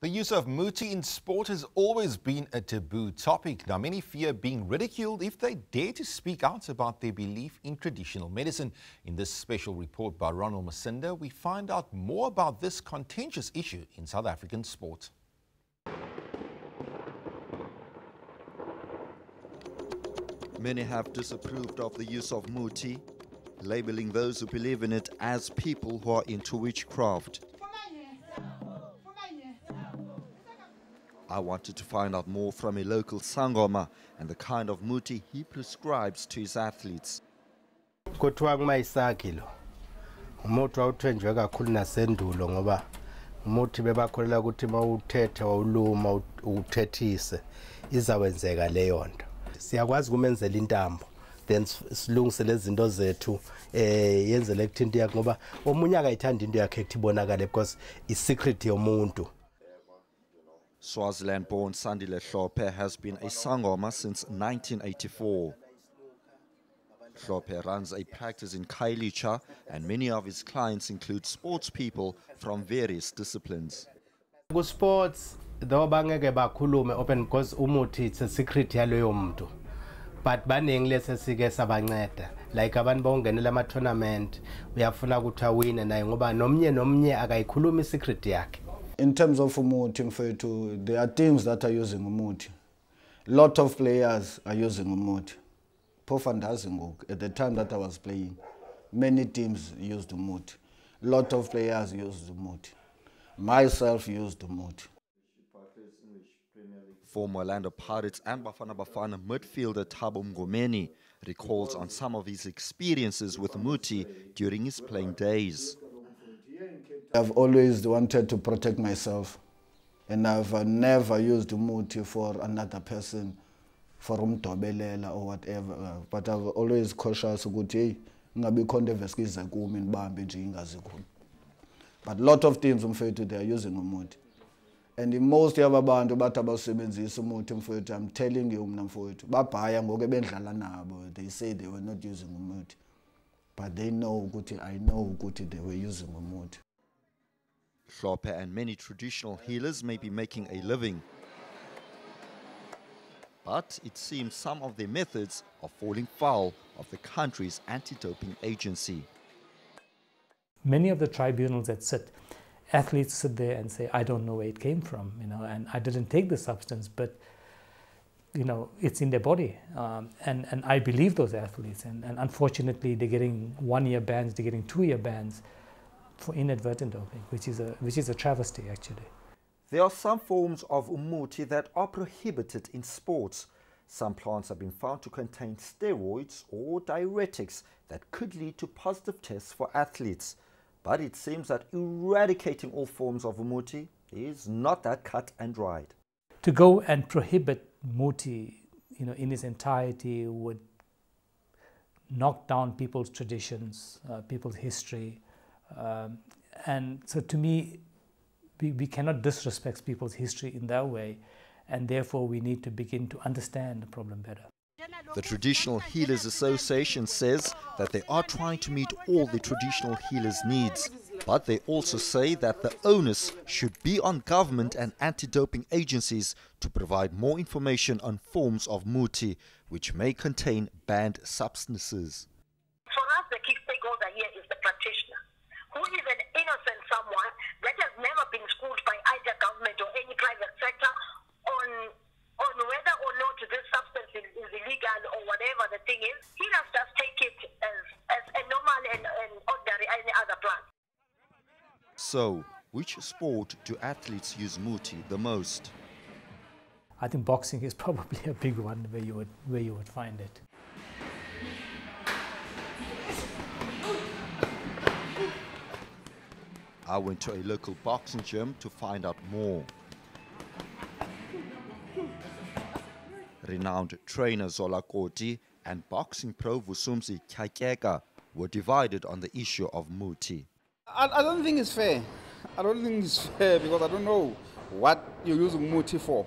The use of Muthi in sport has always been a taboo topic. Now, many fear being ridiculed if they dare to speak out about their belief in traditional medicine. In this special report by Ronald Masinda, we find out more about this contentious issue in South African sport. Many have disapproved of the use of Muthi, labeling those who believe in it as people who are into witchcraft. I wanted to find out more from a local Sangoma and the kind of Muthi he prescribes to his athletes. Kuthiwa kumayisakhi lo umuthi wawuthenjwe kakhulu nasendulo ngoba umuthi bebakholela ukuthi mawuthethe wawuluma uthethise izawenzeka leyo nto. Siyakwazi kumenzela intambo then silungise lezi zinto zethu yenzele ukuthi into yakhe ngoba omunye akayithanda into yakhe ekubonakale because isecret yomuntu. Swaziland-born Sandile Hlophe has been a Sangoma since 1984. Hlophe runs a practice in Khayelitsha and many of his clients include sports people from various disciplines. Ku sports though bangeke bakhulume open because umuthi it's a secret yaloyo muntu. But baningi lesesike sabanceda like abantu bongenela ama tournament uyafuna ukuthi awine naye ngoba nomnye akayikhuluma isecret yakhe. In terms of Muthi, there are teams that are using Muthi. A lot of players are using Muthi. At the time that I was playing, many teams used Muthi. A lot of players used Muthi. Myself used Muthi. Former Orlando Pirates and Bafana Bafana midfielder Taboo recalls on some of his experiences with Muthi during his playing days. I've always wanted to protect myself, and I've never used Muthi for another person, for umdobelela or whatever. But I've always cautious ukuthi ngabe ikhonto evesikiza kumi nibambe nje ingazikhona. But a lot of teams they are using Muthi. And in most yabantu bathi abasebenzisa Muthi mfowethu, I'm telling you mna mfowethu babhaya ngoku bendlala nabo. They say they were not using Muthi. But they know ukuthi I know ukuthi they were using Muthi. Hlophe and many traditional healers may be making a living. But it seems some of their methods are falling foul of the country's anti-doping agency. Many of the tribunals that sit, athletes sit there and say, I don't know where it came from, and I didn't take the substance, but it's in their body. And I believe those athletes, and unfortunately they're getting 1-year bans, they're getting 2-year bans for inadvertent doping, which is a travesty actually. There are some forms of Muthi that are prohibited in sports. Some plants have been found to contain steroids or diuretics that could lead to positive tests for athletes. But it seems that eradicating all forms of Muthi is not that cut and dried. To go and prohibit Muthi, in its entirety would knock down people's traditions, people's history. And so to me, we cannot disrespect people's history in that way, and therefore we need to begin to understand the problem better. The Traditional Healers Association says that they are trying to meet all the traditional healers' needs, but they also say that the onus should be on government and anti-doping agencies to provide more information on forms of Muthi, which may contain banned substances. For us, the key stakeholder here is the practitioner, who is an innocent someone that has never been schooled by either government or any private sector on whether or not this substance is illegal or whatever the thing is. He does just take it as a normal and ordinary any other plant. So, which sport do athletes use Muthi the most? I think boxing is probably a big one where you would find it. I went to a local boxing gym to find out more. Renowned trainer Zola Koti and boxing pro Vusumzi Kyakeka were divided on the issue of Muthi. I don't think it's fair. I don't think it's fair because I don't know what you're using Muthi for.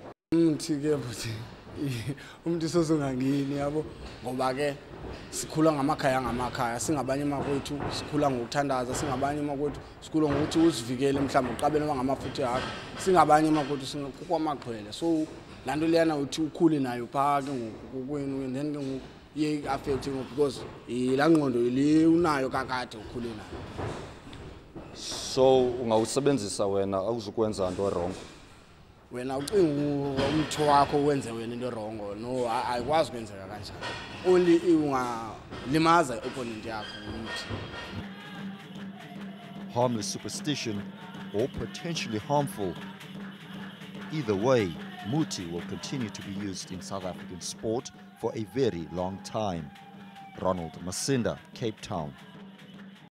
sikhula ngamakhaya singabanye emakwethu sikhula ngokuthandaza singabanye emakwethu sikhula ngokuthi usivikele mhlawumbe uqabele ngamafutha yakho singabanye emakwethu kukwamaqhwele so lanto leyana uthi ukhule nayo phaa ke ngokwenu and then ke ngoku iye affect because la ngqondo le unayo kakade ukhule nayo. So ungawusebenzisa wena awuzukwenza into wrong. Wena ucinga umtho wakho wenze wena into wrong no ayikwazi kwenzeka kanjalo only ungalimaza opponent yakho ukuthi harmless superstition or potentially harmful. Either way, Muthi will continue to be used in South African sport for a very long time. Ronald Masinda, Cape Town.